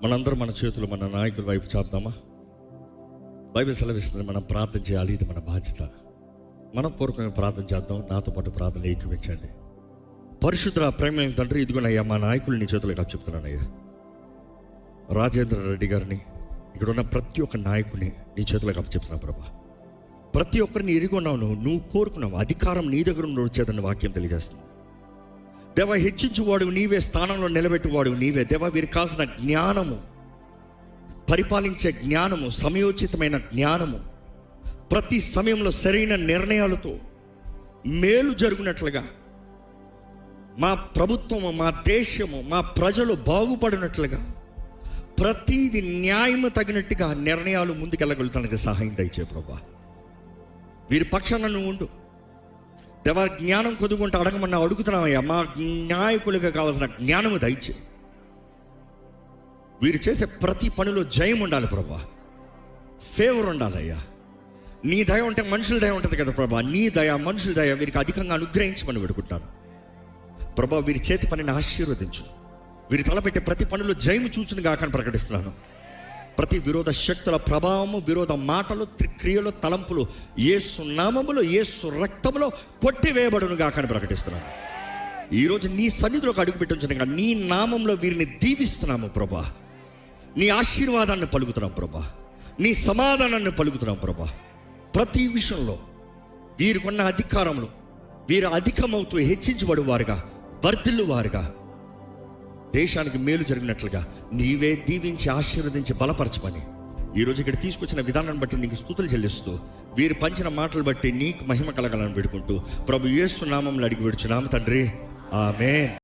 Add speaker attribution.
Speaker 1: మనందరం మన చేతులు మన నాయకుల వైపు చాపుదామా? బైబిల్ సెలవిస్తుంది మనం ప్రార్థన చేయాలి, ఇది మన బాధ్యత. మనం పూర్వకంగా ప్రార్థన చేద్దాం. నాతో పాటు ప్రార్థన ఏకీవించండి. పరిశుద్ధ ప్రేమ తండ్రి, ఇదిగోనయ్యా మా నాయకులు నీ చేతులకు చెప్తున్నానయ్యా. రాజేంద్ర రెడ్డి గారిని, ఇక్కడ ఉన్న ప్రతి ఒక్క నాయకుడిని నీ చేతులకు చెప్తున్నాను ప్రభా. ప్రతి ఒక్కరిని ఎరిగొన్నావు, నువ్వు కోరుకున్నావు, అధికారం నీ దగ్గర నుండి వచ్చేదని వాక్యం తెలియజేస్తుంది. దేవా, హెచ్చించువాడు నీవే, స్థానంలో నిలబెట్టువాడు నీవే. దేవా, వీరికి కావాల్సిన జ్ఞానము, పరిపాలించే జ్ఞానము, సమయోచితమైన జ్ఞానము, ప్రతి సమయంలో సరైన నిర్ణయాలతో మేలు జరుగునట్లుగా, మా ప్రభుత్వము, మా దేశము, మా ప్రజలు బాగుపడినట్లుగా, ప్రతిది న్యాయము తగినట్టుగా నిర్ణయాలు ముందుకెళ్ళగలుగుతానికి సహాయం దయచే ప్రభా. వీరి పక్షాన నువ్వు ఉండు దేవా. జ్ఞానం కొద్దుకుంటూ అడగమన్నా అడుగుతున్నామయ్యా. మా నాయకులుగా కావాల్సిన జ్ఞానము దయచే. వీరు చేసే ప్రతి పనిలో జయం ఉండాలి ప్రభా, ఫేవర్ ఉండాలయ్యా. నీ దయ ఉంటే మనుషుల దయ ఉంటుంది కదా ప్రభా. నీ దయ, మనుషుల దయ వీరికి అధికంగా అనుగ్రహించమని వేడుకుంటాను ప్రభా. వీరి చేతి పనిని ఆశీర్వదించు. వీరి తలపెట్టే ప్రతి పనిలో జయము చూచును గాకని ప్రకటిస్తున్నాను. ప్రతి విరోధ శక్తుల ప్రభావము, విరోధ మాటలు, క్రియలు, తలంపులు యేసు నామములో, యేసు రక్తములో కొట్టివేయబడును గాకని ప్రకటిస్తున్నాను. ఈరోజు నీ సన్నిధిలోకి అడుగుపెట్టించగా నీ నామంలో వీరిని దీవిస్తున్నాము ప్రభా. నీ ఆశీర్వాదాన్ని పలుకుతున్నాం ప్రభా. నీ సమాధానాన్ని పలుకుతున్నాం ప్రభా. ప్రతి విషయంలో వీరికున్న అధికారంలో వీరు అధికమవుతూ హెచ్చించబడు వారుగా, వర్ధిల్లు వారుగా, దేశానికి మేలు జరిగినట్లుగా నీవే దీవించి ఆశీర్వదించి బలపరచమని ఈరోజు ఇక్కడ తీసుకొచ్చిన విధానాన్ని బట్టి నీకు స్తుతులు చెల్లిస్తూ, వీరు పంచిన మాటలు బట్టి నీకు మహిమ కలగాలని వేడుకుంటూ ప్రభు యేసు నామములో అడిగి వేడుచున్నాము తండ్రి, ఆమేన్.